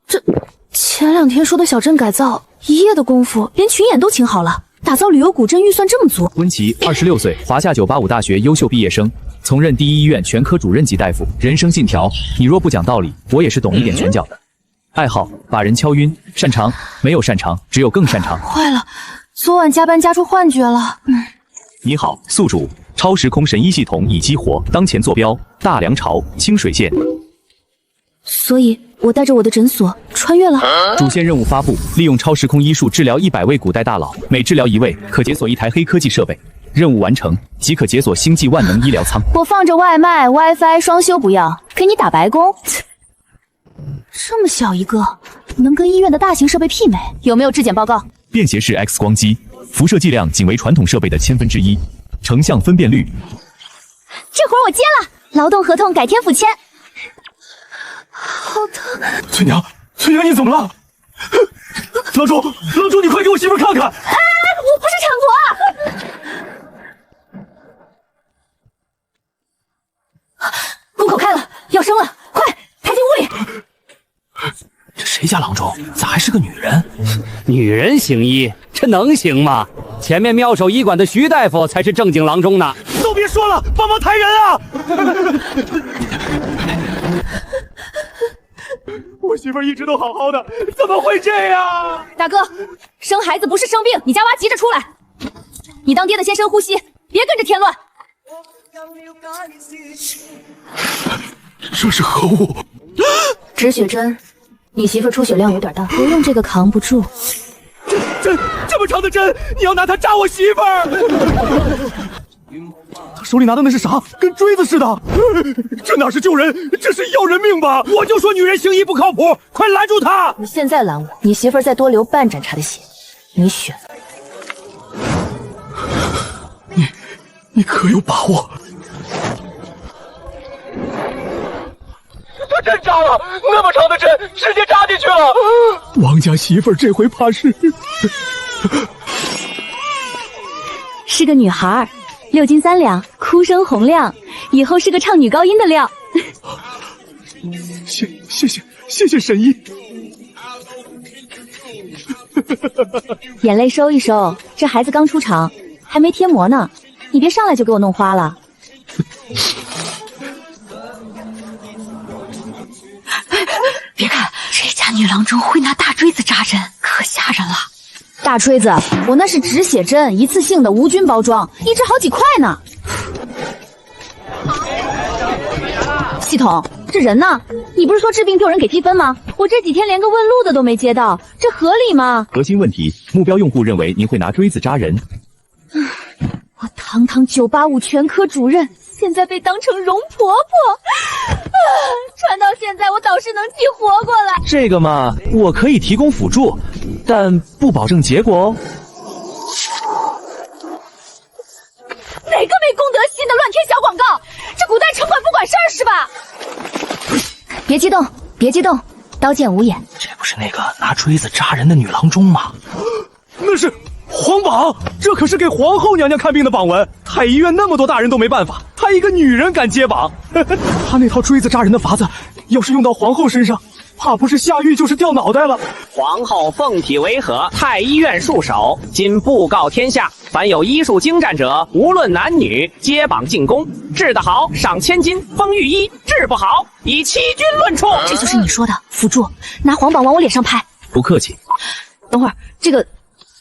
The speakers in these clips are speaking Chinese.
这前2天说的小镇改造，一夜的功夫连群演都请好了，打造旅游古镇预算这么足。温琪，26岁，华夏985大学优秀毕业生，曾任第一医院全科主任级大夫。人生信条：你若不讲道理，我也是懂一点拳脚的。爱好：把人敲晕。擅长：没有擅长，只有更擅长。坏了，昨晚加班加出幻觉了。你好，宿主。超时空神医系统已激活，当前坐标大梁朝清水县。所以我带着我的诊所穿越了。主线任务发布：利用超时空医术治疗100位古代大佬，每治疗1位可解锁1台黑科技设备。任务完成即可解锁星际万能医疗舱。我放着外卖、WiFi 双修不要，给你打白工。这么小一个，能跟医院的大型设备媲美？有没有质检报告？便携式 X 光机，辐射剂量仅为传统设备的1/1000，成像分辨率。这活我接了，劳动合同改天付签。好疼！翠娘，翠娘，你怎么了？郎中，郎中，你快给我媳妇看看！哎，我不是产婆。宫口开了，要生了，快抬进屋里。这谁家郎中？咋还是个女人？女人行医，这能行吗？前面妙手医馆的徐大夫才是正经郎中呢。都别说了，帮忙抬人啊！我媳妇一直都好好的，怎么会这样？大哥，生孩子不是生病，你家娃急着出来。你当爹的先深呼吸，别跟着添乱。这是何物？止血针，你媳妇出血量有点大，不用这个扛不住。这么长的针，你要拿它扎我媳妇儿？他手里拿的那是啥？跟锥子似的。这哪是救人，这是要人命吧？我就说女人行医不靠谱，快拦住他！你现在拦我，你媳妇儿再多流半盏茶的血，你选。你可有把握？他针扎了，那么长的针直接扎进去了。王家媳妇儿这回怕是是个女孩，6斤3两，哭声洪亮，以后是个唱女高音的料。谢谢神医。眼泪收一收，这孩子刚出场，还没贴膜呢，你别上来就给我弄花了。别看这家女郎中会拿大锥子扎针，可吓人了。大锤子，我那是止血针，一次性的无菌包装，一支好几块呢。系统，这人呢？你不是说治病救人给积分吗？我这几天连个问路的都没接到，这合理吗？核心问题，目标用户认为您会拿锥子扎人。我堂堂985全科主任，现在被当成容婆婆。传到现在，我倒是能气活过来。这个嘛，我可以提供辅助，但不保证结果哦。哪个没公德心的乱贴小广告？这古代城管不管事儿是吧？别激动，别激动，刀剑无眼。这不是那个拿锥子扎人的女郎中吗？那是皇榜，这可是给皇后娘娘看病的榜文。太医院那么多大人都没办法，她一个女人敢接榜。她那套锥子扎人的法子，要是用到皇后身上，怕不是下狱就是掉脑袋了。皇后奉体为和，太医院戍守，今布告天下，凡有医术精湛者，无论男女，接榜进宫。治得好，赏千金，封御医；治不好，以欺君论处。这就是你说的辅助，拿黄榜往我脸上拍。不客气。等会儿，这个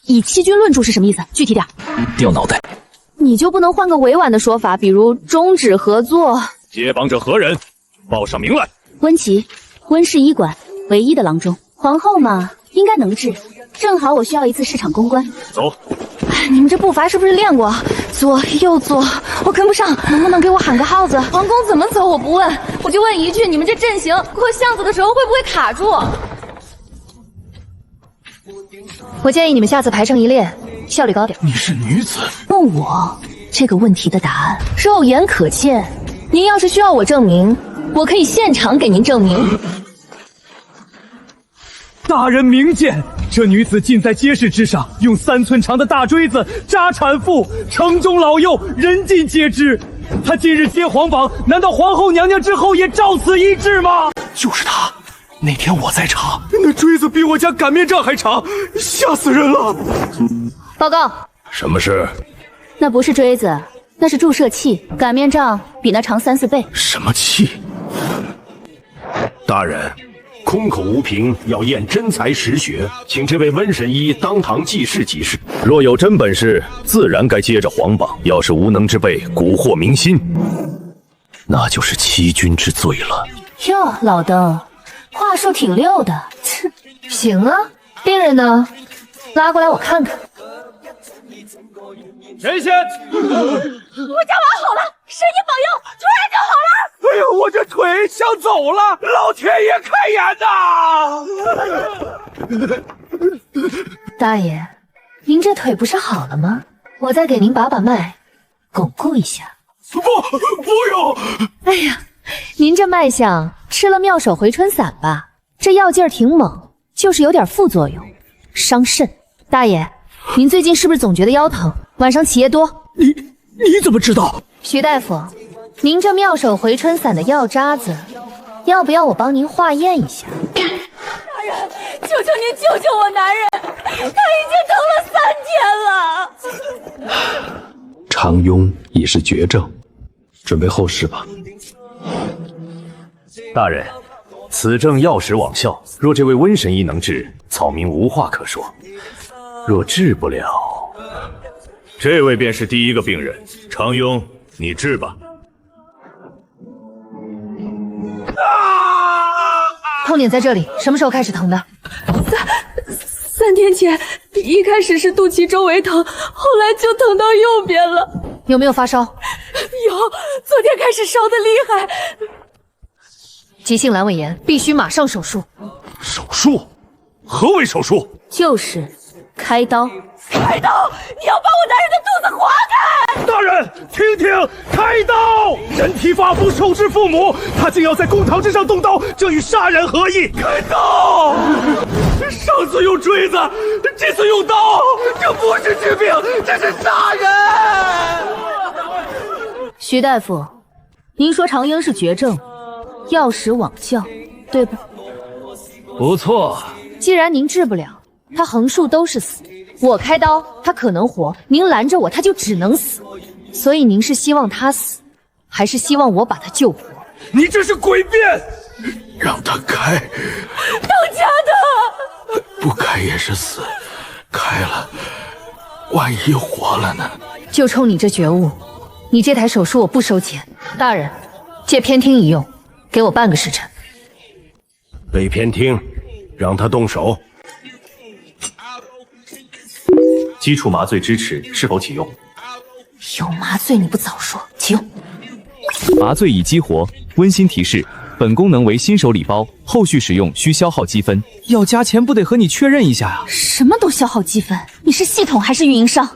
以欺君论处是什么意思？具体点。掉脑袋。你就不能换个委婉的说法，比如终止合作？接榜者何人？报上名来。温琪，温氏医馆唯一的郎中。皇后嘛，应该能治。正好我需要一次市场公关。走。你们这步伐是不是练过？左右左，我跟不上，能不能给我喊个号子？皇宫怎么走我不问，我就问一句，你们这阵型过巷子的时候会不会卡住？我建议你们下次排成一列，效率高点。你是女子？问我这个问题的答案，肉眼可见。您要是需要我证明，我可以现场给您证明。大人明鉴，这女子近在街市之上，用3寸长的大锥子扎产妇，城中老幼人尽皆知。他今日接皇榜，难道皇后娘娘之后也照此医治吗？就是他，那天我在场，那锥子比我家擀面杖还长，吓死人了。报告，什么事？那不是锥子，那是注射器，擀面杖比那长3、4倍。什么器？大人，空口无凭，要验真才实学，请这位瘟神医当堂济世即是。若有真本事，自然该接着皇榜；要是无能之辈，蛊惑民心，那就是欺君之罪了。哟，老邓，话术挺溜的。切，行啊，病人呢？拉过来我看看。神仙，我家娃好了，神医保佑，突然就好了。哎呦，我这腿想走了，老天爷开眼呐！大爷，您这腿不是好了吗？我再给您把把脉，巩固一下。不用。哎呀，您这脉象吃了妙手回春散吧？这药劲儿挺猛，就是有点副作用，伤肾。大爷，您最近是不是总觉得腰疼？晚上起夜多？你怎么知道？徐大夫，您这妙手回春散的药渣子，要不要我帮您化验一下？大人，求求您救救我男人，他已经疼了3天了。常庸已是绝症，准备后事吧。大人，此症药石罔效，若这位瘟神医能治，草民无话可说；若治不了，这位便是第一个病人。常庸，你治吧。痛点在这里，什么时候开始疼的3天前，一开始是肚脐周围疼，后来就疼到右边了。有没有发烧？有，昨天开始烧得厉害。急性阑尾炎，必须马上手术。手术？何为手术？就是开刀。开刀！你要把我男人的肚子划开！大人，听听，开刀！人体发肤受之父母，他竟要在公堂之上动刀，这与杀人何异？开刀！上次用锥子，这次用刀，这不是治病，这是杀人！徐大夫，您说常英是绝症，药石罔效，对不？不错。既然您治不了，他横竖都是死。我开刀，他可能活；您拦着我，他就只能死。所以您是希望他死，还是希望我把他救活？你这是诡辩！让他开，当家的，不开也是死，开了，万一活了呢？就冲你这觉悟，你这台手术我不收钱。大人，借偏厅一用，给我半个时辰。北偏厅，让他动手。基础麻醉支持是否启用？有麻醉你不早说，启用。麻醉已激活。温馨提示：本功能为新手礼包，后续使用需消耗积分。要加钱不得和你确认一下啊？什么都消耗积分，你是系统还是运营商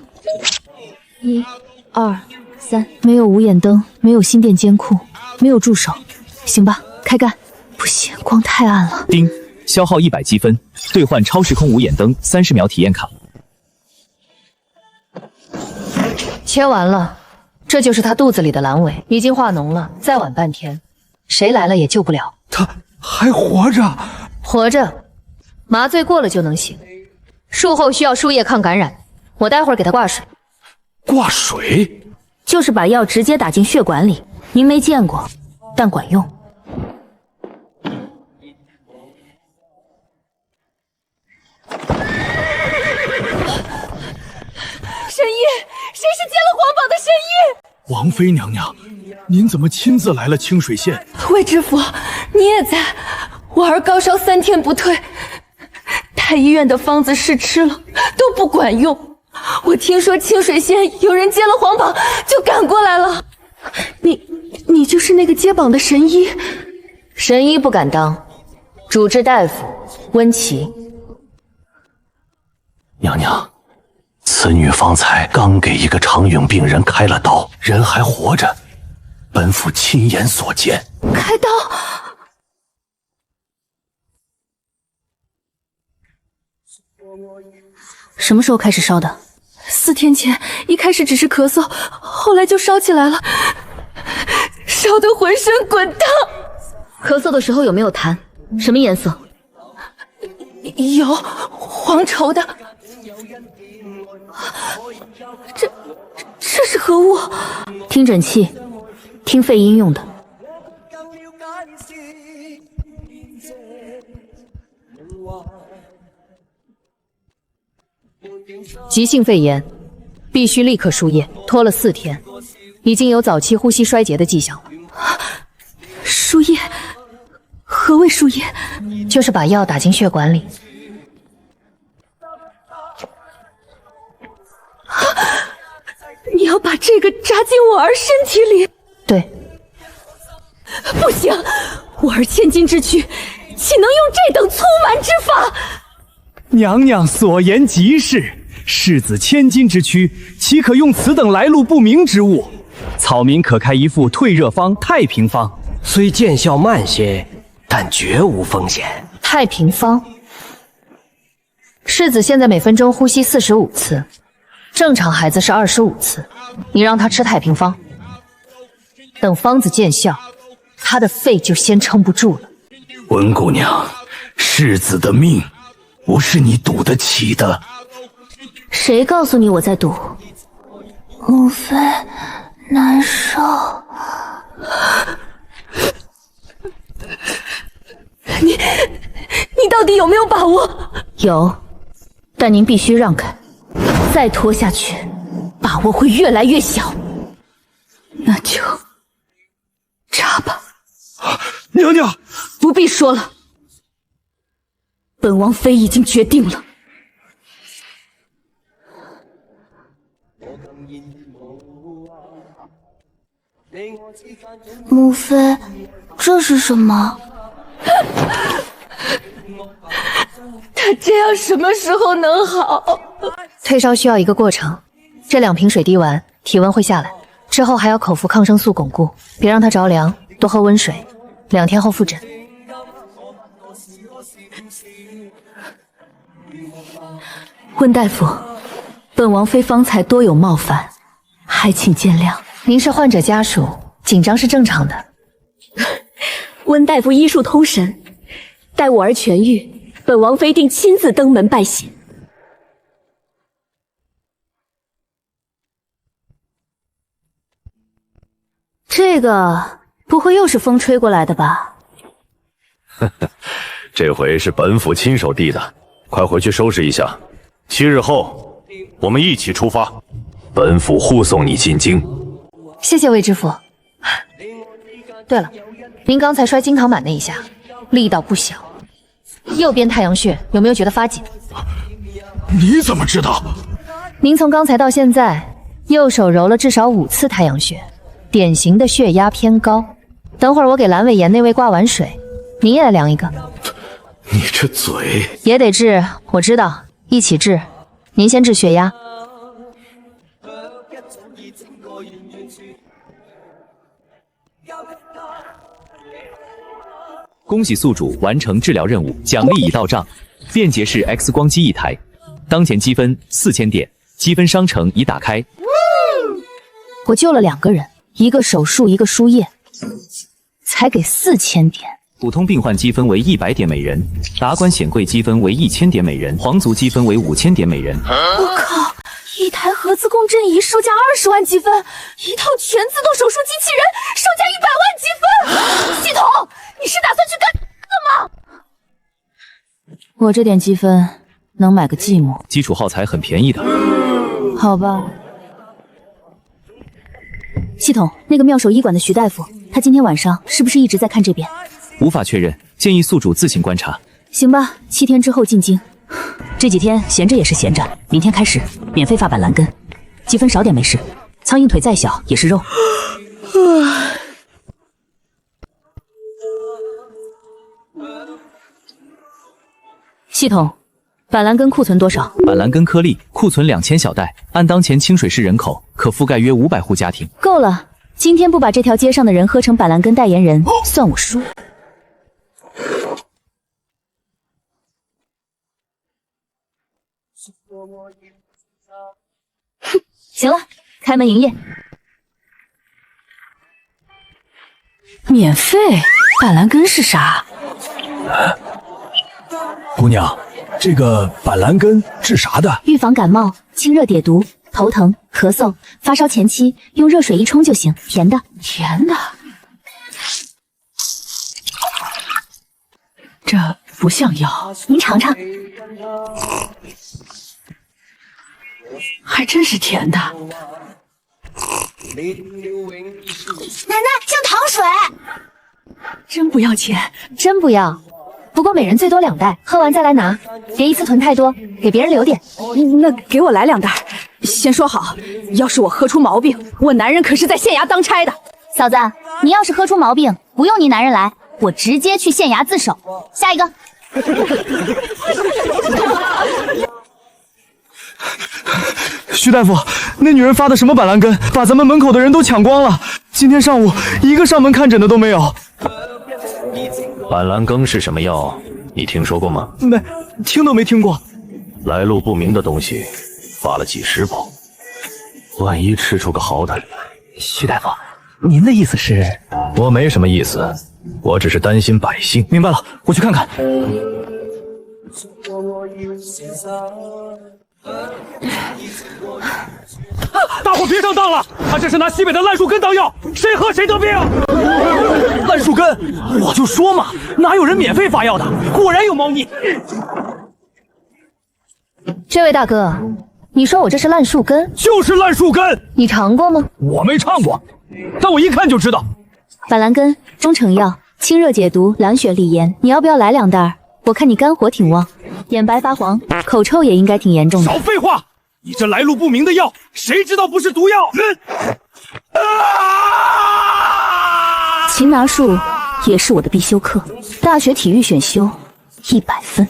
？1、2、3，没有无眼灯，没有心电监控，没有助手，行吧？开干。不行，光太暗了。叮，消耗100积分，兑换超时空无眼灯30秒体验卡。切完了，这就是他肚子里的阑尾，已经化脓了，再晚半天，谁来了也救不了。他还活着？活着，麻醉过了就能醒。术后需要输液抗感染，我待会儿给他挂水。挂水？就是把药直接打进血管里，您没见过，但管用。神医，谁是接了皇榜的神医？王妃娘娘，您怎么亲自来了清水县？魏知府，你也在。我儿高烧3天不退，太医院的方子试吃了，都不管用。我听说清水县有人接了皇榜，就赶过来了。你就是那个接榜的神医？神医不敢当，主治大夫温琪。娘娘，此女方才刚给一个常勇病人开了刀，人还活着，本府亲眼所见。开刀？什么时候开始烧的？ 4天前，一开始只是咳嗽，后来就烧起来了。烧得浑身滚烫。咳嗽的时候有没有痰？什么颜色？有黄稠的。这是何物？听诊器，听肺音用的。急性肺炎，必须立刻输液，拖了4天，已经有早期呼吸衰竭的迹象了。输液？何谓输液？就是把药打进血管里。你要把这个扎进我儿身体里？对。不行，我儿千金之躯，岂能用这等粗蛮之法？娘娘所言极是，世子千金之躯，岂可用此等来路不明之物？草民可开一副退热方、太平方，虽见效慢些，但绝无风险。太平方，世子现在每分钟呼吸45次，正常孩子是25次。你让他吃太平方，等方子见效，他的肺就先撑不住了。温姑娘，世子的命不是你赌得起的。谁告诉你我在赌？母妃难受。你到底有没有把握？有，但您必须让开，再拖下去，把握会越来越小。那就扎吧。娘娘，不必说了，本王妃已经决定了。母妃，这是什么？他这样什么时候能好？退烧需要一个过程，这2瓶水滴完，体温会下来，之后还要口服抗生素巩固，别让它着凉，多喝温水，2天后复诊。温大夫，本王妃方才多有冒犯，还请见谅。您是患者家属，紧张是正常的。温大夫医术通神，待我儿痊愈，本王妃定亲自登门拜谢。这个不会又是风吹过来的吧？呵呵，这回是本府亲手递的，快回去收拾一下。7日后，我们一起出发，本府护送你进京。谢谢魏知府。对了，您刚才摔金堂板那一下，力道不小，右边太阳穴有没有觉得发紧？你怎么知道？您从刚才到现在，右手揉了至少5次太阳穴，典型的血压偏高。等会儿我给阑尾炎那位挂完水，您也来量一个。你这嘴也得治，我知道，一起治。您先治血压。恭喜宿主完成治疗任务，奖励已到账，便捷式 X 光机1台，当前积分4000点，积分商城已打开。我救了2个人，一个手术，一个输液，才给4000点。普通病患积分为100点每人，达官显贵积分为1000点每人，皇族积分为5000点每人。我靠！一台核磁共振仪售价20万积分，一套全自动手术机器人售价100万积分。系统，你是打算去干的吗？我这点积分能买个寂寞。基础耗材很便宜的。好吧。系统，那个妙手医馆的徐大夫，他今天晚上是不是一直在看这边？无法确认，建议宿主自行观察。行吧，7天之后进京。这几天闲着也是闲着，明天开始免费发板蓝根，积分少点没事，苍蝇腿再小也是肉。系统，板蓝根库存多少？板蓝根颗粒库存2000小袋，按当前清水市人口，可覆盖约500户家庭。够了，今天不把这条街上的人喝成板蓝根代言人，算我输。行了，开门营业。免费板蓝根是啥？姑娘，这个板蓝根治啥的？预防感冒、清热解毒、头疼、咳嗽、发烧前期用热水一冲就行，甜的。甜的？这不像药，您尝尝。还真是甜的。奶奶，像糖水。真不要钱？真不要。不过每人最多2袋，喝完再来拿，别一次囤太多，给别人留点。那给我来2袋。先说好，要是我喝出毛病，我男人可是在县衙当差的。嫂子，你要是喝出毛病，不用你男人来，我直接去县衙自首。下一个。徐大夫，那女人发的什么板蓝根，把咱们门口的人都抢光了。今天上午一个上门看诊的都没有。板蓝根是什么药？你听说过吗？没，听都没听过。来路不明的东西，发了几十包，万一吃出个好歹来。徐大夫，您的意思是？我没什么意思，我只是担心百姓。明白了，我去看看。大伙别上当了，他这是拿西北的烂树根当药，谁喝谁得病。烂树根，我就说嘛，哪有人免费发药的？果然有猫腻。这位大哥，你说我这是烂树根？就是烂树根。你尝过吗？我没尝过，但我一看就知道。板蓝根，中成药，清热解毒，凉血利咽。你要不要来2袋？我看你肝火挺旺，眼白发黄，口臭也应该挺严重的。少废话！你这来路不明的药，谁知道不是毒药？擒拿术也是我的必修课，大学体育选修100分。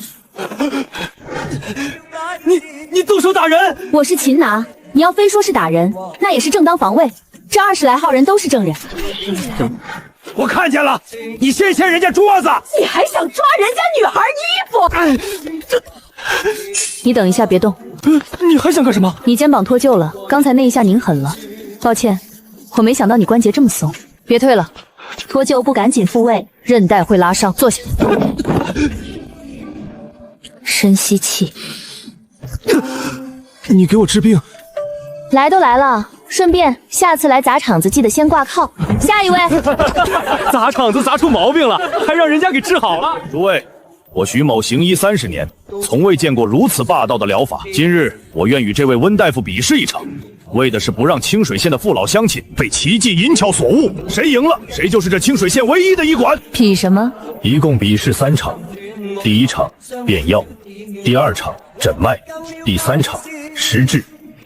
你动手打人！我是擒拿，你要非说是打人，那也是正当防卫。这20来号人都是证人。我看见了，你先掀人家桌子，你还想抓人家女孩衣服？你等一下，别动。你还想干什么？你肩膀脱臼了，刚才那一下拧狠了，抱歉，我没想到你关节这么松。别退了，脱臼不赶紧复位，韧带会拉伤。坐下，深吸气。你给我治病。来都来了，顺便下次来砸场子记得先挂靠。下一位。砸场子砸出毛病了，还让人家给治好了。诸位，我徐某行医30年，从未见过如此霸道的疗法。今日我愿与这位温大夫比试一场，为的是不让清水县的父老乡亲被奇技淫巧所误。谁赢了，谁就是这清水县唯一的医馆。比什么？一共比试3场，第1场变药，第2场诊脉，第3场实治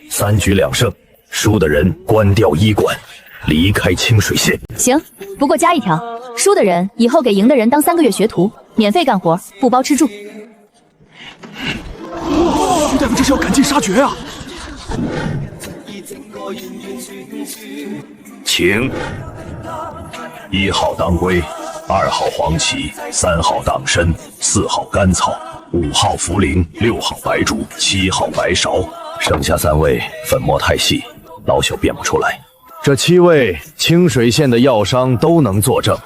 ，3局2胜，输的人关掉医馆，离开清水县。行，不过加一条，输的人以后给赢的人当3个月学徒，免费干活，不包吃住。徐大夫这是要赶尽杀绝啊！请：1号当归，2号黄芪，3号党参，4号甘草，5号茯苓，6号白术，7号白芍。剩下3位粉末太细，老朽辨不出来。这7位清水县的药商都能作证，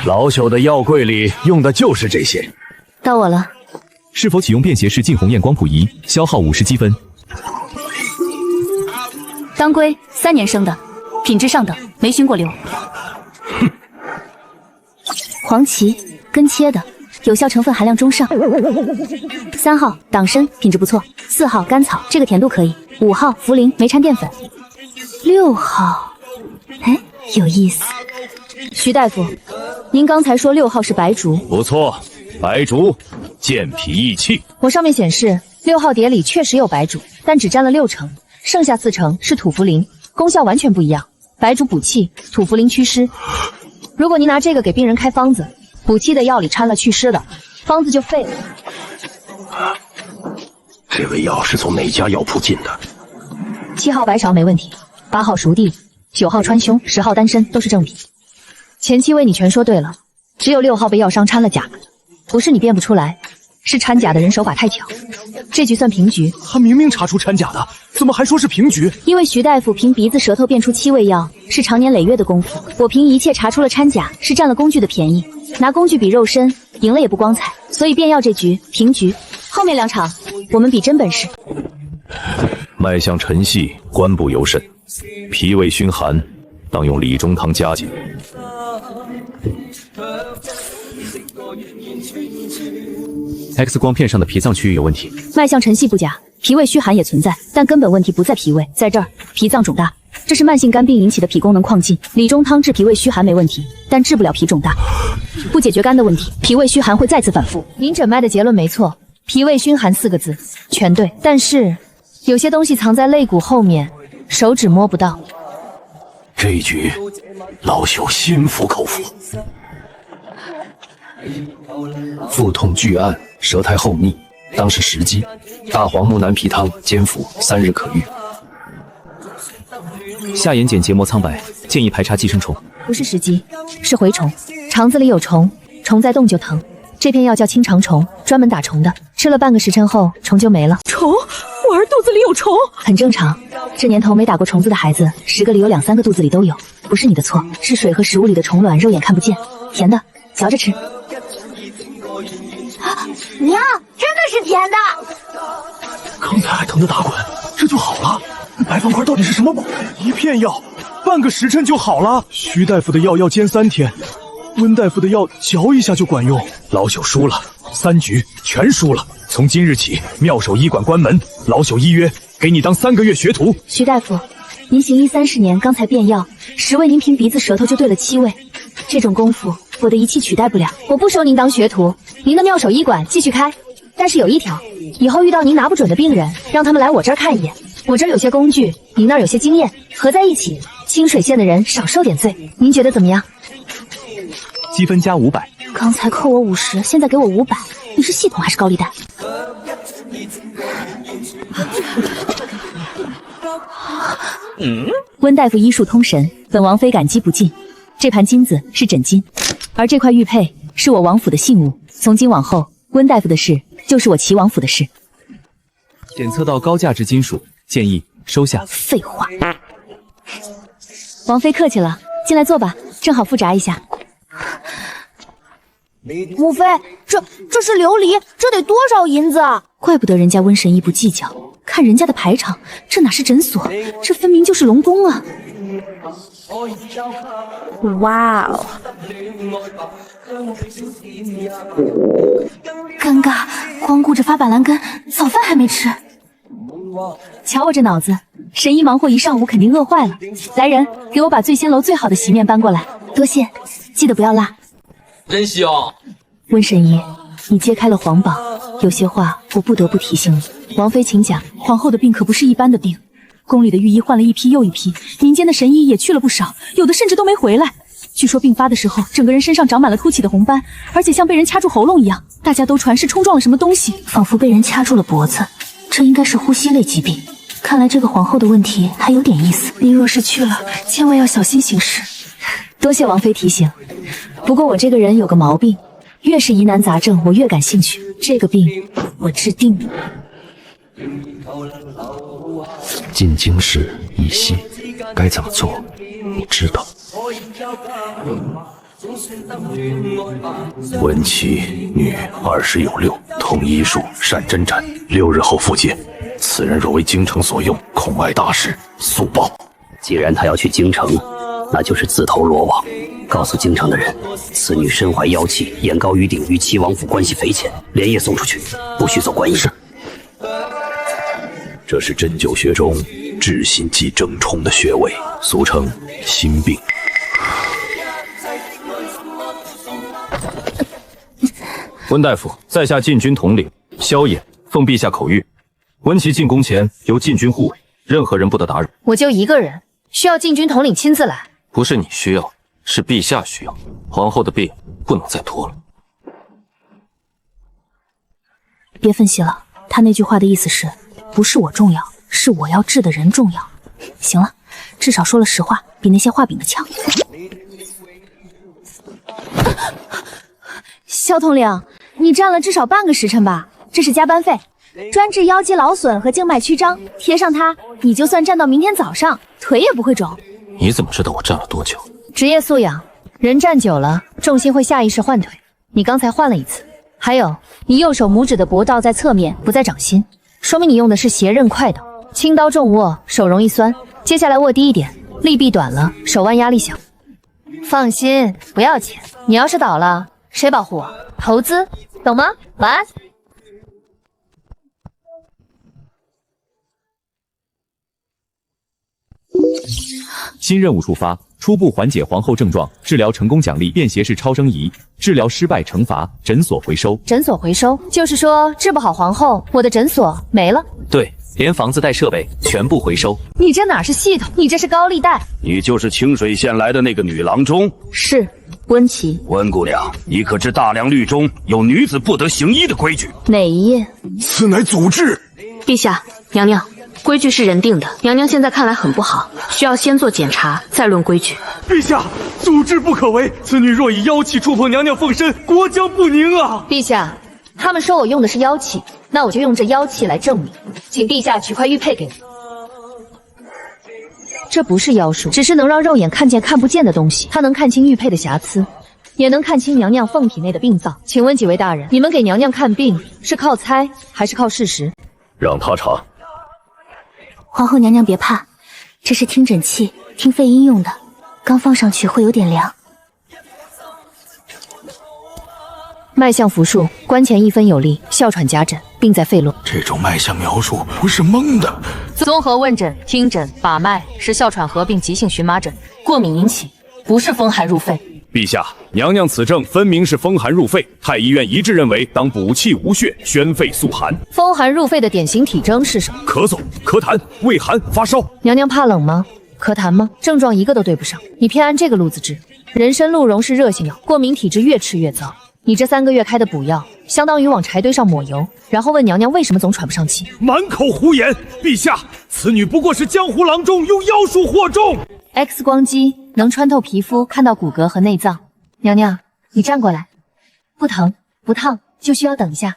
老朽的药柜里用的就是这些。到我了。是否启用便携式近红验光谱仪？消耗50积分。当归3年生的，品质上等，没熏过硫。黄芪根切的，有效成分含量中上。3号党参品质不错，4号甘草这个甜度可以，5号茯苓没掺淀粉，6号，哎，有意思。徐大夫，您刚才说6号是白术，不错，白术健脾益气。我上面显示6号碟里确实有白术，但只占了6成，剩下4成是土茯苓，功效完全不一样。白术补气，土茯苓祛湿。如果您拿这个给病人开方子，补气的药里掺了祛湿的，方子就废了。这味药是从哪家药铺进的？7号白芍没问题，8号熟地，9号川芎，10号丹参都是正品。前7位你全说对了，只有6号被药商掺了假的，不是你辨不出来，是掺假的人手法太巧，这局算平局。他明明查出掺假的，怎么还说是平局？因为徐大夫凭鼻子舌头变出7味药，是长年累月的功夫。我凭一切查出了掺假，是占了工具的便宜，拿工具比肉身，赢了也不光彩。所以变药这局平局，后面2场我们比真本事。脉象沉细，官部尤甚，脾胃熏寒，当用理中汤加减。X 光片上的脾脏区域有问题，脉象沉细不假，脾胃虚寒也存在，但根本问题不在脾胃，在这儿，脾脏肿大。这是慢性肝病引起的脾功能亢进，理中汤治脾胃虚寒没问题，但治不了脾肿大，不解决肝的问题，脾胃虚寒会再次反复。您诊脉的结论没错，脾胃熏寒4个字全对，但是有些东西藏在肋骨后面，手指摸不到。这一局，老朽心服口服。腹痛巨暗，舌苔厚腻，当是时机。大黄木南皮汤煎服3日可愈。下眼睑结膜苍白，建议排查寄生虫。不是时机，是蛔虫，肠子里有虫，虫在动就疼。这片药叫清肠虫，专门打虫的，吃了半个时辰后虫就没了。虫？我儿肚子里有虫？很正常，这年头没打过虫子的孩子10个里有2、3个肚子里都有，不是你的错，是水和食物里的虫卵肉眼看不见，甜的，嚼着吃。娘，真的是甜的。刚才还疼得打滚，这就好了。白方块到底是什么宝？一片药，半个时辰就好了。徐大夫的药要煎3天，温大夫的药嚼一下就管用。老朽输了，3局全输了。从今日起，妙手医馆关门，老朽依约给你当3个月学徒。徐大夫，您行医30年，刚才变药10味，您凭鼻子舌头就对了7味，这种功夫我的仪器取代不了，我不收您当学徒。您的妙手医馆继续开，但是有一条，以后遇到您拿不准的病人，让他们来我这儿看一眼。我这儿有些工具，您那儿有些经验，合在一起，清水县的人少受点罪。您觉得怎么样？积分加500。刚才扣我50，现在给我500，你是系统还是高利贷？温大夫医术通神，本王非感激不尽。这盘金子是真金，而这块玉佩是我王府的信物。从今往后，温大夫的事就是我齐王府的事。检测到高价值金属，建议收下。废话，王妃客气了，进来坐吧，正好复杂一下。母妃，这是琉璃，这得多少银子啊？怪不得人家温神医不计较，看人家的排场，这哪是诊所，这分明就是龙宫啊！哇哦！尴尬，光顾着发板蓝根，早饭还没吃。瞧我这脑子，神医忙活一上午，肯定饿坏了。来人，给我把醉仙楼最好的席面搬过来，多谢，记得不要辣。真香！温神医，你揭开了皇榜，有些话我不得不提醒你。王妃请讲，皇后的病可不是一般的病，宫里的御医换了一批又一批，民间的神医也去了不少，有的甚至都没回来。据说病发的时候，整个人身上长满了凸起的红斑，而且像被人掐住喉咙一样，大家都传是冲撞了什么东西，仿佛被人掐住了脖子。这应该是呼吸类疾病，看来这个皇后的问题还有点意思。您若是去了，千万要小心行事。多谢王妃提醒。不过我这个人有个毛病，越是疑难杂症我越感兴趣，这个病我治定了。进京师一息，该怎么做你知道。文妻女20有6，通医术，善针斩，6日后复见。此人若为京城所用，恐碍大事，速报。既然他要去京城，那就是自投罗网。告诉京城的人，此女身怀妖气，眼高于顶，与齐王府关系匪浅，连夜送出去，不许走官驿。是。这是针灸学中治心忌正冲的穴位，俗称心病。温大夫，在下禁军统领萧衍，奉陛下口谕，温琪进宫前由禁军护卫，任何人不得打扰。我就一个人，需要禁军统领亲自来？不是你需要，是陛下需要。皇后的病不能再拖了。别分析了，他那句话的意思是，不是我重要，是我要治的人重要。行了，至少说了实话，比那些画饼的强。萧统领，你站了至少半个时辰吧？这是加班费，专治腰肌劳损和静脉曲张，贴上它，你就算站到明天早上，腿也不会肿。你怎么知道我站了多久？职业素养，人站久了，重心会下意识换腿。你刚才换了一次。还有，你右手拇指的搏道在侧面，不在掌心，说明你用的是斜刃快刀。轻刀重握，手容易酸。接下来握低一点，力臂短了，手腕压力小。放心，不要钱。你要是倒了，谁保护我？投资，懂吗？晚安。新任务触发，初步缓解皇后症状，治疗成功奖励便携式超声仪，治疗失败惩罚诊所回收。诊所回收，就是说治不好皇后，我的诊所没了。对，连房子带设备全部回收。你这哪是系统，你这是高利贷。你就是清水县来的那个女郎中？是，温琪。温姑娘，你可知大梁律中有女子不得行医的规矩？哪一页？此乃祖制。陛下，娘娘。规矩是人定的，娘娘现在看来很不好，需要先做检查，再论规矩。陛下，祖制不可为，此女若以妖气触碰娘娘凤身，国将不宁啊！陛下，他们说我用的是妖气，那我就用这妖气来证明。请陛下取块玉佩给我。这不是妖术，只是能让肉眼看见看不见的东西，它能看清玉佩的瑕疵，也能看清娘娘凤体内的病灶。请问几位大人，你们给娘娘看病是靠猜还是靠事实？让他查。皇后娘娘别怕，这是听诊器，听肺音用的，刚放上去会有点凉。脉象复述，关前1分有力，哮喘夹诊，病在肺络。这种脉象描述不是蒙的。综合问诊、听诊、把脉是哮喘合并急性荨麻疹，过敏引起，不是风寒入肺。陛下，娘娘此症分明是风寒入肺，太医院一致认为当补气无血，宣肺肃寒。风寒入肺的典型体征是什么？咳嗽、咳痰、畏寒、发烧。娘娘怕冷吗？咳痰吗？症状一个都对不上。你偏按这个路子治。人参鹿茸是热性药，过敏体质越吃越糟。你这3个月开的补药，相当于往柴堆上抹油，然后问娘娘为什么总喘不上气。满口胡言！陛下，此女不过是江湖郎中用妖术惑众。X 光机能穿透皮肤，看到骨骼和内脏。娘娘，你站过来，不疼不烫，就需要等一下。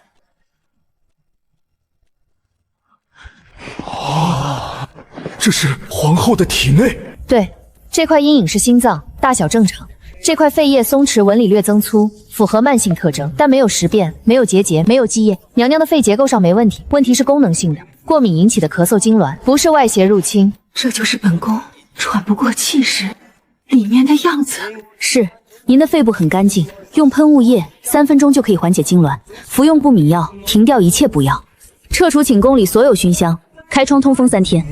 这是皇后的体内。对，这块阴影是心脏，大小正常。这块肺叶松弛，纹理略增粗，符合慢性特征，但没有实变，没有结节，没有积液。娘娘的肺结构上没问题，问题是功能性的，过敏引起的咳嗽痉挛，不是外邪入侵。这就是本宫喘不过气时里面的样子。是，您的肺部很干净，用喷雾液3分钟就可以缓解痉挛，服用不敏药，停掉一切补药，撤除寝宫里所有熏香，开窗通风3天，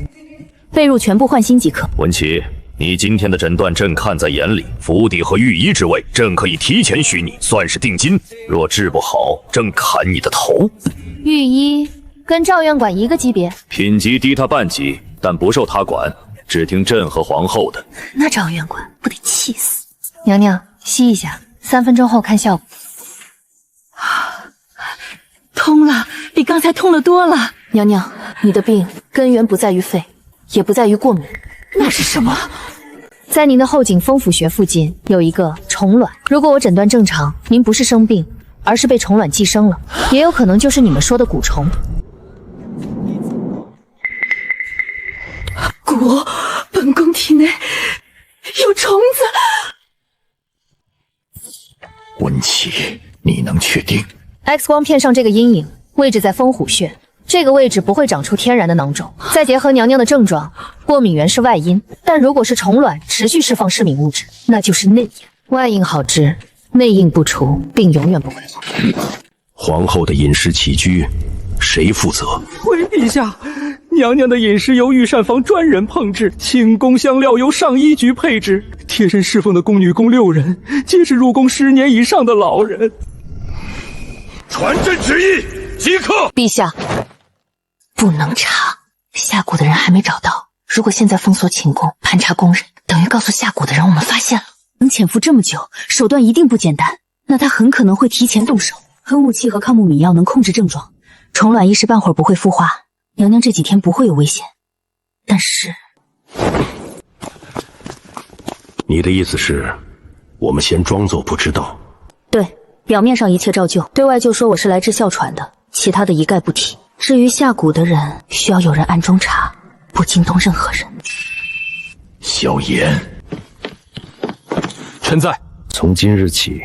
被褥全部换新即可。文琪，你今天的诊断朕看在眼里，府邸和御医之位，朕可以提前许你，算是定金。若治不好，朕砍你的头。御医跟赵院管一个级别，品级低他半级，但不受他管，只听朕和皇后的。那赵院管不得气死！娘娘吸一下，3分钟后看效果。通了，比刚才通了多了。娘娘，你的病根源不在于肺，也不在于过敏。那是什么？在您的后颈风府穴附近有一个虫卵。如果我诊断正常，您不是生病，而是被虫卵寄生了，也有可能就是你们说的蛊虫。蛊，本宫体内有虫子。文琪，你能确定 X 光片上这个阴影位置在风虎穴，这个位置不会长出天然的囊肿。再结合娘娘的症状，过敏源是外因，但如果是虫卵持续释放致敏物质，那就是内因。外因好治，内因不除，病永远不会好。皇后的饮食起居，谁负责？回陛下，娘娘的饮食由御膳房专人烹制，清宫香料由上医局配制，贴身侍奉的宫女共6人，皆是入宫10年以上的老人。传朕旨意，即刻！陛下，不能查，下蛊的人还没找到。如果现在封锁寝宫，盘查宫人，等于告诉下蛊的人我们发现了。能潜伏这么久，手段一定不简单。那他很可能会提前动手。喷雾器和抗木敏药能控制症状，虫卵一时半会儿不会孵化，娘娘这几天不会有危险。但是，你的意思是，我们先装作不知道？对，表面上一切照旧，对外就说我是来治哮喘的，其他的一概不提。至于下蛊的人，需要有人暗中查，不惊动任何人。萧炎，臣在。从今日起，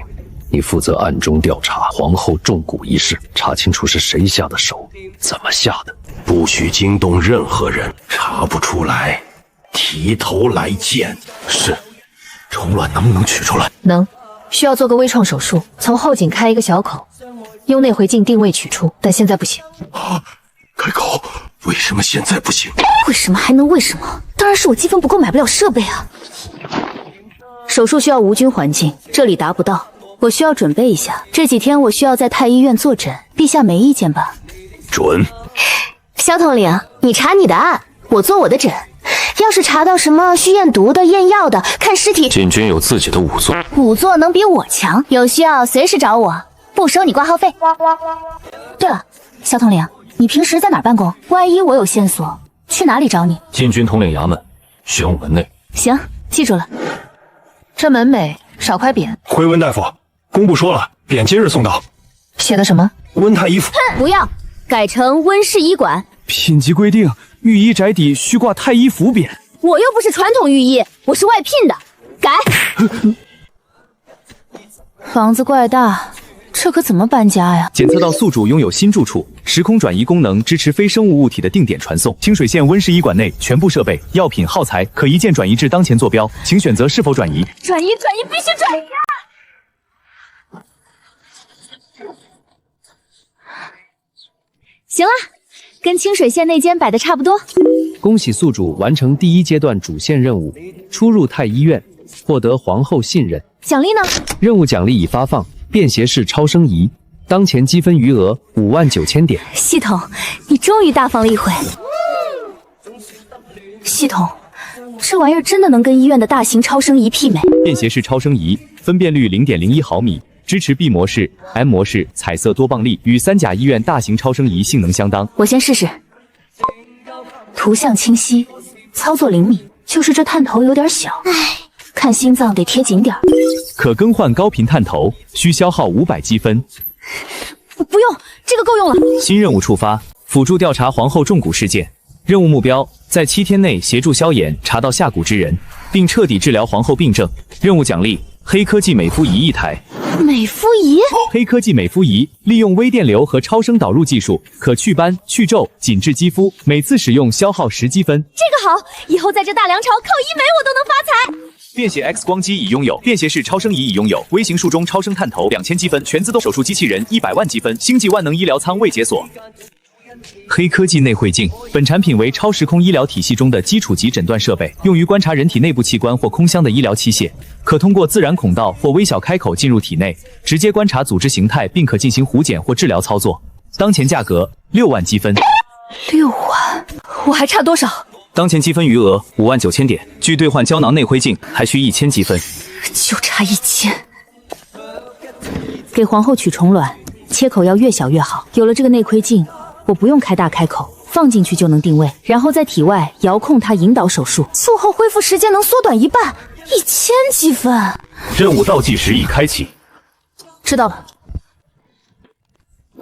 你负责暗中调查皇后中蛊一事，查清楚是谁下的手，怎么下的，不许惊动任何人。查不出来，提头来见。是。虫卵能不能取出来？能，需要做个微创手术，从后颈开一个小口，用内回镜定位取出，但现在不行。开口？为什么现在不行？为什么还能为什么？当然是我积分不够，买不了设备啊。手术需要无菌环境，这里达不到，我需要准备一下。这几天我需要在太医院坐诊，陛下没意见吧？准。萧统领，你查你的案，我做我的诊。要是查到什么需验毒的、验药的，看尸体。禁军有自己的仵作，仵作能比我强，有需要随时找我，不收你挂号费。对了，萧统领，你平时在哪儿办公？万一我有线索，去哪里找你？禁军统领衙门，玄武门内。行，记住了。这门楣少块匾。回温大夫，工部说了，匾今日送到。写的什么？温太医府。不要，改成温氏医馆。品级规定，御医宅邸需挂太医府匾。我又不是传统御医，我是外聘的，改。房子怪大，这可怎么搬家呀？检测到宿主拥有新住处，时空转移功能支持非生物物体的定点传送。清水县温氏医馆内全部设备、药品、耗材可一键转移至当前坐标，请选择是否转移。转移，必须转移啊！行了，跟清水县那间摆的差不多。恭喜宿主完成第1阶段主线任务，出入太医院，获得皇后信任。奖励呢？任务奖励已发放，便携式超声仪，当前积分余额59000点。系统，你终于大方了一回。系统，这玩意儿真的能跟医院的大型超声仪媲美？便携式超声仪，分辨率0.01毫米。支持 B 模式、M 模式，彩色多棒粒，与三甲医院大型超声仪性能相当。我先试试。图像清晰，操作灵敏，就是这探头有点小，看心脏得贴紧点。可更换高频探头，需消耗500积分。不用，这个够用了。新任务触发，辅助调查皇后中蛊事件。任务目标：在7天内协助萧炎查到下蛊之人，并彻底治疗皇后病症。任务奖励：黑科技美肤仪1台。美肤仪？黑科技美肤仪利用微电流和超声导入技术，可祛斑、去皱、紧致肌肤，每次使用消耗10积分。这个好，以后在这大梁朝靠医美我都能发财。便携 X 光机已拥有，便携式超声仪已拥有，微型术中超声探头2000积分，全自动手术机器人100万积分，星际万能医疗舱未解锁。黑科技内窥镜，本产品为超时空医疗体系中的基础级诊断设备，用于观察人体内部器官或空箱的医疗器械，可通过自然孔道或微小开口进入体内，直接观察组织形态，并可进行糊检或治疗操作。当前价格6万积分。6万？我还差多少？当前积分余额59000点，距兑换胶囊内窥镜还需1000积分。就差1000。给皇后取虫卵，切口要越小越好。有了这个内窥镜，我不用开大开口，放进去就能定位，然后在体外遥控它引导手术，术后恢复时间能缩短1半，1000积分。任务倒计时已开启。知道了。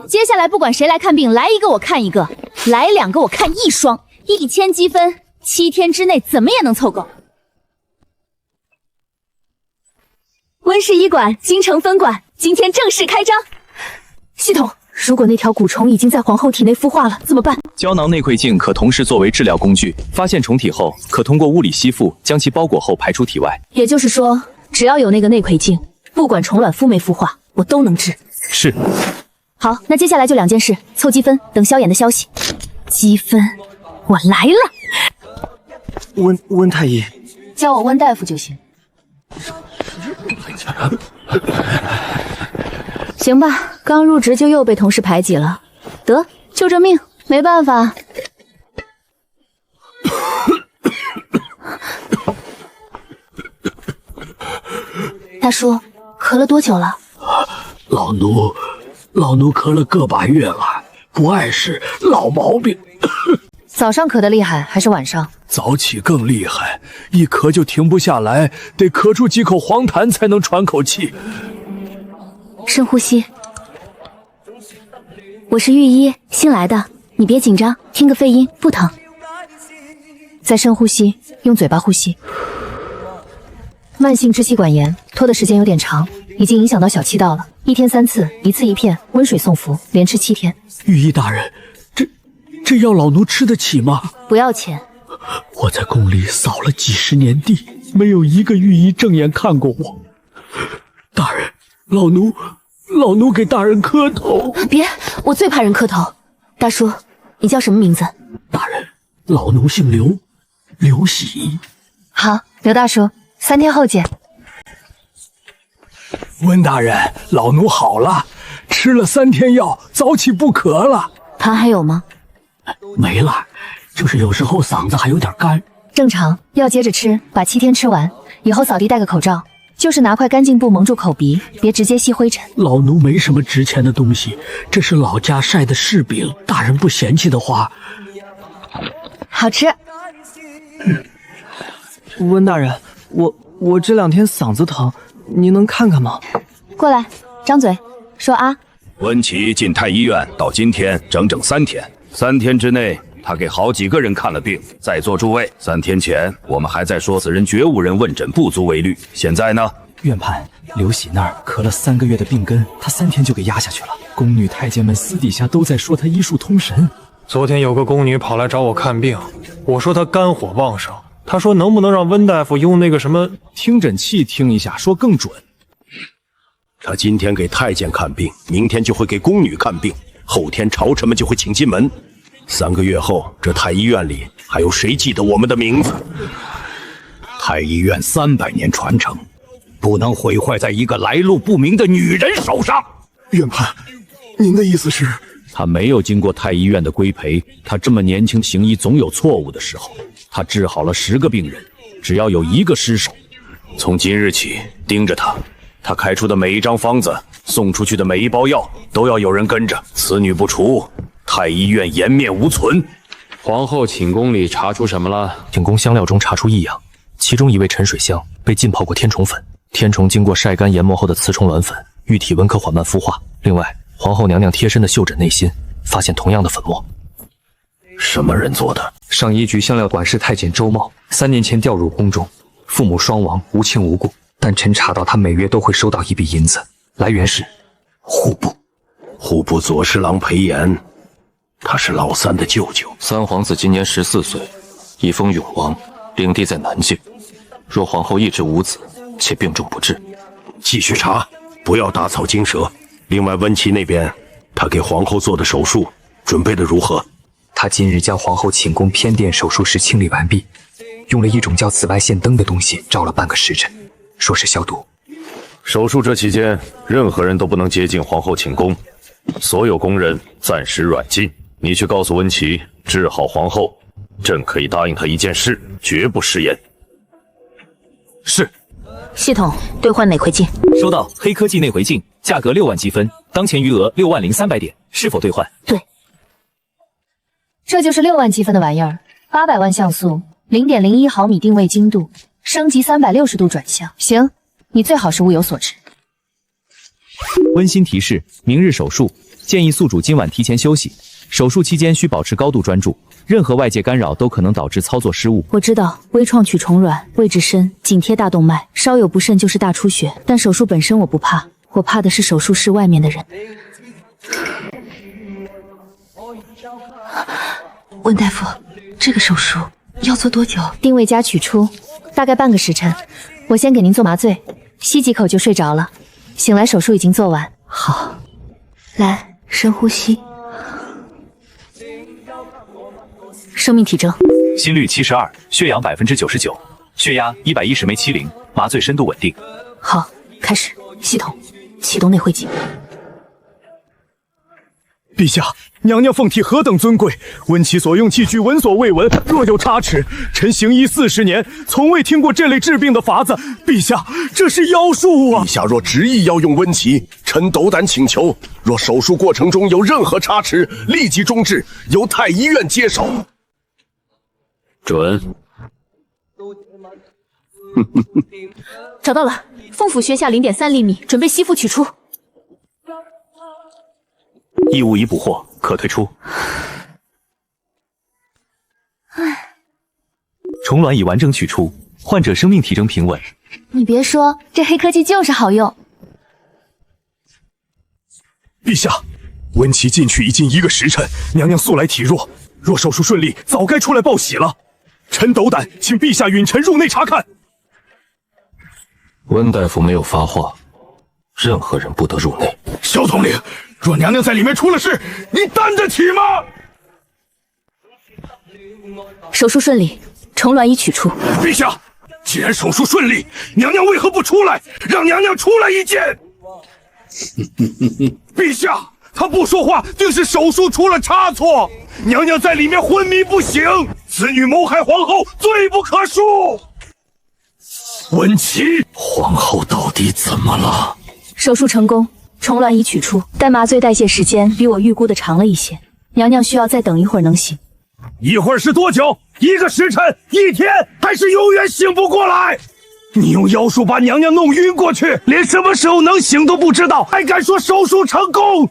接下来不管谁来看病，来一个我看一个，来2个我看1双，1000积分，7天之内怎么也能凑够。温氏医馆京城分馆今天正式开张。系统，如果那条蛊虫已经在皇后体内孵化了，怎么办？胶囊内窥镜可同时作为治疗工具，发现虫体后，可通过物理吸附将其包裹后排出体外。也就是说，只要有那个内窥镜，不管虫卵孵没孵化，我都能治。是。好，那接下来就2件事，凑积分，等萧炎的消息。积分，我来了。温太医，叫我温大夫就行。行吧，刚入职就又被同事排挤了，得就这命，没办法。大叔，咳了多久了？老奴咳了个把月了，不碍事，老毛病。早上咳得厉害还是晚上？早起更厉害，一咳就停不下来，得咳出几口黄痰才能喘口气。深呼吸。我是御医，新来的，你别紧张，听个肺音，不疼。再深呼吸，用嘴巴呼吸。慢性支气管炎，拖的时间有点长，已经影响到小气道了。1天3次，1次1片，温水送服，连吃7天。御医大人，这药老奴吃得起吗？不要钱。我在宫里扫了几10年地，没有一个御医正眼看过我。大人，老奴给大人磕头。别，我最怕人磕头。大叔，你叫什么名字？大人，老奴姓刘，刘喜。好，刘大叔，3天后见。温大人，老奴好了，吃了3天药，早起不咳了。痰还有吗？没了，就是有时候嗓子还有点干。正常，药接着吃，把7天吃完。以后扫地戴个口罩，就是拿块干净布蒙住口鼻，别直接吸灰尘。老奴没什么值钱的东西，这是老家晒的柿饼，大人不嫌弃的话。好吃。温大人，我这2天嗓子疼，您能看看吗？过来，张嘴，说啊。温琪进太医院到今天整整3天，3天之内他给好几个人看了病。在座诸位，3天前我们还在说此人绝无人问诊不足为虑，现在呢？院判刘喜那儿咳了3个月的病根，他3天就给压下去了。宫女太监们私底下都在说他医术通神。昨天有个宫女跑来找我看病，我说她肝火旺盛，她说能不能让温大夫用那个什么听诊器听一下，说更准。他今天给太监看病，明天就会给宫女看病，后天朝臣们就会请进门。3个月后，这太医院里还有谁记得我们的名字？太医院300年传承，不能毁坏在一个来路不明的女人手上。院判，您的意思是？他没有经过太医院的规培，他这么年轻行医总有错误的时候。他治好了10个病人，只要有1个失手，从今日起盯着他。他开出的每一张方子，送出去的每一包药，都要有人跟着。此女不除，太医院颜面无存。皇后寝宫里查出什么了？寝宫香料中查出异样，其中一味沉水香被浸泡过天虫粉，天虫经过晒干研磨后的雌虫卵粉，遇体温可缓慢孵化。另外，皇后娘娘贴身的袖枕内心发现同样的粉末。什么人做的？上医局香料管事太监周茂，3年前调入宫中，父母双亡，无亲无故。但臣查到他每月都会收到一笔银子，来源是户部。户部左侍郎裴炎，他是老三的舅舅。三皇子今年14岁，一封永王，领地在南境。若皇后一直无子，且病重不治，继续查，不要打草惊蛇。另外，温琪那边，他给皇后做的手术准备的如何？他今日将皇后寝宫偏殿手术室清理完毕，用了一种叫紫外线灯的东西照了半个时辰。说是消毒。手术这期间，任何人都不能接近皇后寝宫，所有宫人暂时软禁。你去告诉温琪，治好皇后，朕可以答应他一件事，绝不食言。是。系统兑换内回镜。收到，黑科技内回镜，价格6万积分，当前余额60300点，是否兑换？对。这就是6万积分的玩意儿，800万像素，0.01毫米定位精度。升级360度转向，行，你最好是物有所值。温馨提示：明日手术，建议宿主今晚提前休息。手术期间需保持高度专注，任何外界干扰都可能导致操作失误。我知道，微创取虫卵，位置深，紧贴大动脉，稍有不慎就是大出血。但手术本身我不怕，我怕的是手术室外面的人。温大夫，这个手术要做多久？定位加取出。大概半个时辰，我先给您做麻醉，吸几口就睡着了。醒来手术已经做完。好，来，深呼吸。生命体征：心率72，血氧99%，血压110/70，麻醉深度稳定。好，开始。系统启动内会镜。陛下，娘娘凤体何等尊贵，温琪所用器具闻所未闻，若有差池，臣行医40年，从未听过这类治病的法子。陛下，这是妖术啊！陛下若执意要用温琪，臣斗胆请求，若手术过程中有任何差池，立即终止，由太医院接手。准。找到了，凤府穴下0.3厘米，准备吸附取出。异物已捕获，可退出。虫卵已完整取出，患者生命体征平稳。你别说，这黑科技就是好用。陛下，温琪进去已近1个时辰，娘娘素来体弱，若手术顺利，早该出来报喜了。臣斗胆，请陛下允臣入内查看。温大夫没有发话，任何人不得入内。萧统领，若娘娘在里面出了事，你担得起吗？手术顺利，虫卵已取出。陛下，既然手术顺利，娘娘为何不出来？让娘娘出来一见。陛下，他不说话，定是手术出了差错。娘娘在里面昏迷不醒，此女谋害皇后，罪不可恕。温琪，皇后到底怎么了？手术成功，虫卵已取出，但麻醉代谢时间比我预估的长了一些，娘娘需要再等一会儿能醒。一会儿是多久？1个时辰？1天？还是永远醒不过来？你用妖术把娘娘弄晕过去，连什么时候能醒都不知道，还敢说手术成功？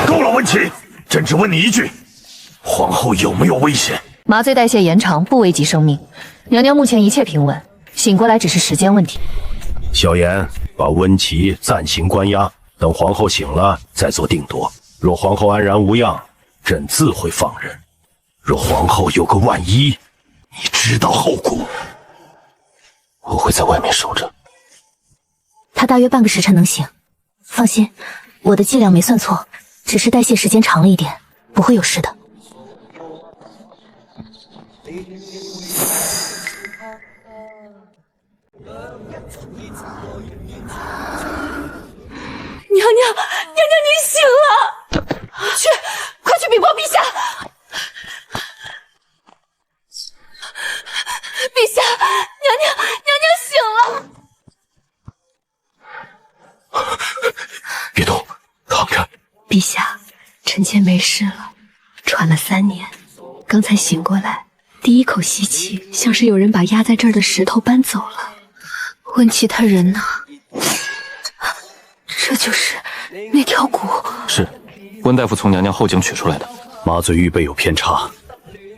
够了，温琪，朕只问你一句，皇后有没有危险？麻醉代谢延长不危及生命，娘娘目前一切平稳，醒过来只是时间问题。萧炎，把温琪暂行关押，等皇后醒了再做定夺。若皇后安然无恙，朕自会放人；若皇后有个万一，你知道后果。我会在外面守着。他大约半个时辰能醒，放心，我的剂量没算错，只是代谢时间长了一点，不会有事的。娘娘，你醒了！快去禀报陛下！陛下，娘娘醒了！别动，躺着。陛下，臣妾没事了，喘了3年，刚才醒过来，第一口吸气，像是有人把压在这儿的石头搬走了。温琪他人呢？这就是那条骨。是，温大夫从娘娘后颈取出来的。麻醉预备有偏差，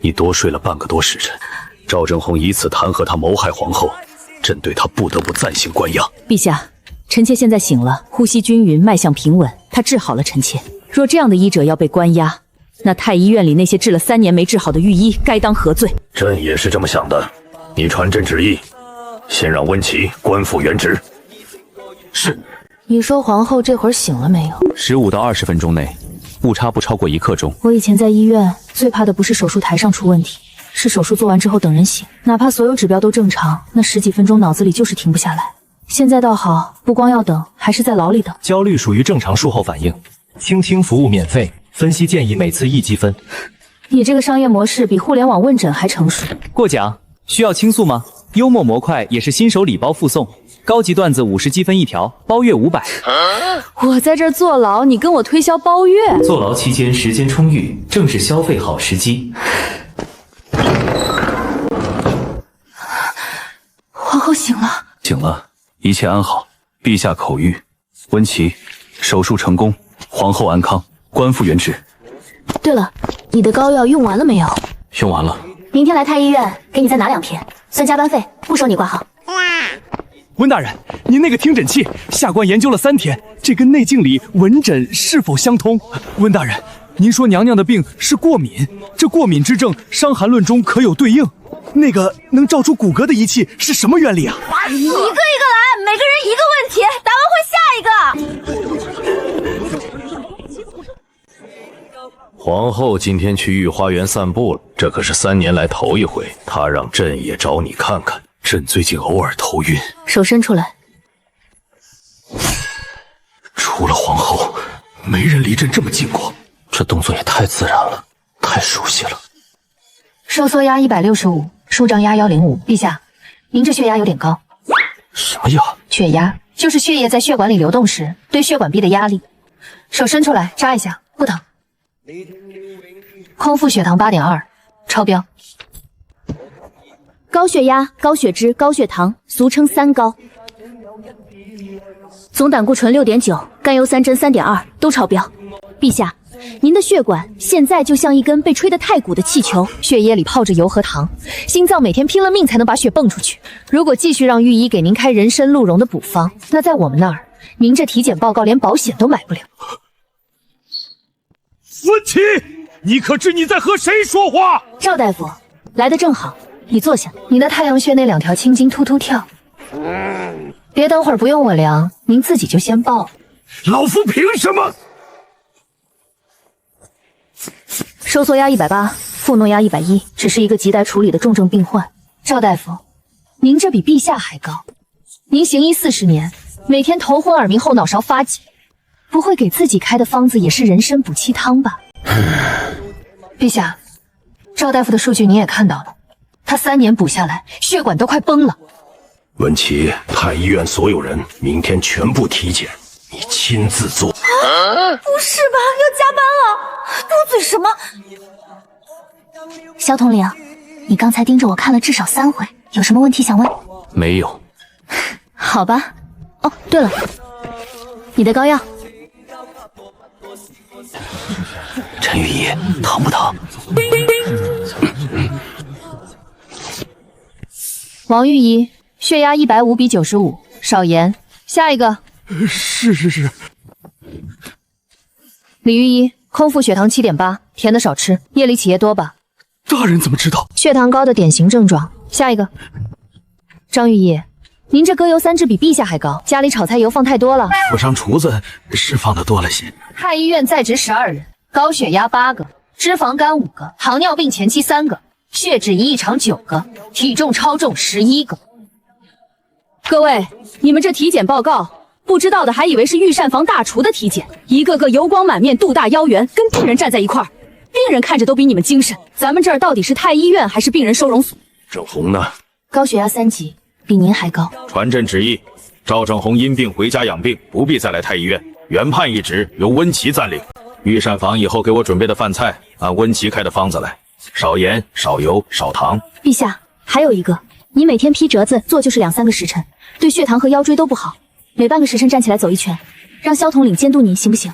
你多睡了半个多时辰。赵正红以此弹劾他谋害皇后，朕对他不得不暂行关押。陛下，臣妾现在醒了，呼吸均匀，脉象平稳，他治好了臣妾。若这样的医者要被关押，那太医院里那些治了3年没治好的御医，该当何罪？朕也是这么想的。你传朕旨意，先让温琪官复原职。是。你说皇后这会儿醒了没有？15到20分钟内，误差不超过1刻钟。我以前在医院最怕的不是手术台上出问题，是手术做完之后等人醒，哪怕所有指标都正常，那10几分钟脑子里就是停不下来。现在倒好，不光要等，还是在牢里等。焦虑属于正常术后反应，倾听服务免费，分析建议每次1积分。你这个商业模式比互联网问诊还成熟。过奖，需要倾诉吗？幽默模块也是新手礼包附送，高级段子50积分1条，包月500。我在这儿坐牢，你跟我推销包月？坐牢期间时间充裕，正是消费好时机。皇后醒了，醒了，一切安好。陛下口谕，温琪，手术成功，皇后安康，官复原职。对了，你的膏药用完了没有？用完了。明天来太医院，给你再拿2片，算加班费，不收你挂号。温大人，您那个听诊器下官研究了3天，这跟内镜里闻诊是否相通？温大人，您说娘娘的病是过敏，这过敏之症《伤寒论》中可有对应？那个能照出骨骼的仪器是什么原理啊？一个一个来，每个人一个问题，答完会下一个。皇后今天去御花园散步了，这可是3年来头一回。她让朕也找你看看。朕最近偶尔头晕。手伸出来。除了皇后，没人离朕这么近过。这动作也太自然了，太熟悉了。收缩压165，舒张压105。陛下，您这血压有点高。什么药？血压就是血液在血管里流动时对血管壁的压力。手伸出来扎一下，不疼。空腹血糖8.2，超标。高血压、高血脂、高血糖，俗称3高。总胆固醇6.9，甘油三醛3.2，都超标。陛下，您的血管现在就像一根被吹得太鼓的气球，血液里泡着油和糖，心脏每天拼了命才能把血蹦出去。如果继续让御医给您开人参鹿茸的补方，那在我们那儿，您这体检报告连保险都买不了。文琪，你可知你在和谁说话？赵大夫，来得正好，你坐下。你的太阳穴那2条青筋突突跳，别等会儿不用我量，您自己就先报。老夫凭什么？收缩压180，负诺压110，只是一个亟待处理的重症病患。赵大夫，您这比陛下还高。您行医40年，每天头昏耳鸣后脑勺发紧，不会给自己开的方子也是人参补气汤吧？陛下，赵大夫的数据你也看到了，他3年补下来，血管都快崩了。文琪，太医院所有人明天全部体检，你亲自做。不是吧，要加班了？嘟嘴什么？萧统领，你刚才盯着我看了至少3回，有什么问题想问？没有。好吧。哦，对了，你的膏药。陈御医，疼不疼？王御医，血压150比95，少盐。下一个。是。李御医，空腹血糖7.8，甜的少吃，夜里起夜多吧？大人怎么知道？血糖高的典型症状。下一个。张御医，您这搁油3支比陛下还高，家里炒菜油放太多了。我上厨子是放的多了些。太医院在职12人，高血压8个，脂肪肝5个，糖尿病前期3个，血脂异常9个，体重超重11个。各位，你们这体检报告，不知道的还以为是御膳房大厨的体检，一个个油光满面，肚大腰圆，跟病人站在一块儿，病人看着都比你们精神。咱们这儿到底是太医院还是病人收容所？郑红呢？高血压3级，比您还高。传朕旨意，赵正红因病回家养病，不必再来太医院。原判一职由温琪暂领。御膳房以后给我准备的饭菜，按温琪开的方子来，少盐、少油、少糖。陛下，还有一个，你每天劈折子做就是2-3个时辰，对血糖和腰椎都不好。每半个时辰站起来走1圈，让萧统领监督您，行不行？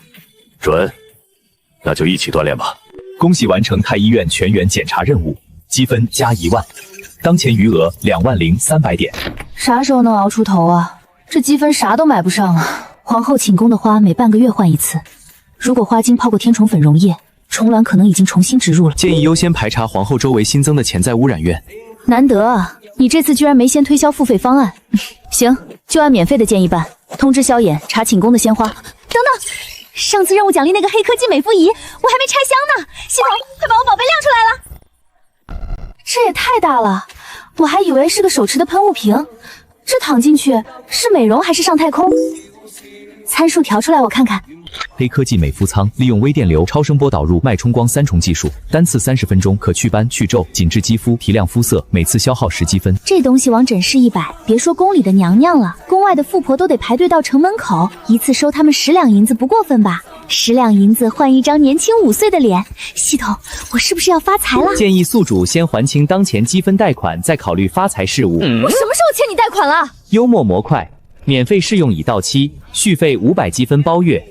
准，那就一起锻炼吧。恭喜完成太医院全员检查任务，积分加1万，当前余额20300点。啥时候能熬出头啊？这积分啥都买不上啊！皇后寝宫的花每半个月换一次，如果花精泡过天虫粉溶液，虫卵可能已经重新植入了。建议优先排查皇后周围新增的潜在污染源。难得啊，你这次居然没先推销付费方案。行，就按免费的建议办。通知萧衍查寝宫的鲜花。等等，上次任务奖励那个黑科技美肤仪，我还没拆箱呢。系统，快把我宝贝亮出来了！这也太大了，我还以为是个手持的喷雾瓶。这躺进去是美容还是上太空？参数调出来我看看。黑科技美肤仓利用微电流、超声波导入脉冲光3重技术，单次30分钟可祛斑、去皱、紧致肌肤、提亮肤色，每次消耗10积分。这东西往诊室100，别说宫里的娘娘了，宫外的富婆都得排队到城门口，一次收他们10两银子不过分吧？10两银子换一张年轻5岁的脸。系统，我是不是要发财了？建议宿主先还清当前积分贷款，再考虑发财事务。我什么时候欠你贷款了？幽默模块，免费试用已到期，续费500积分包月。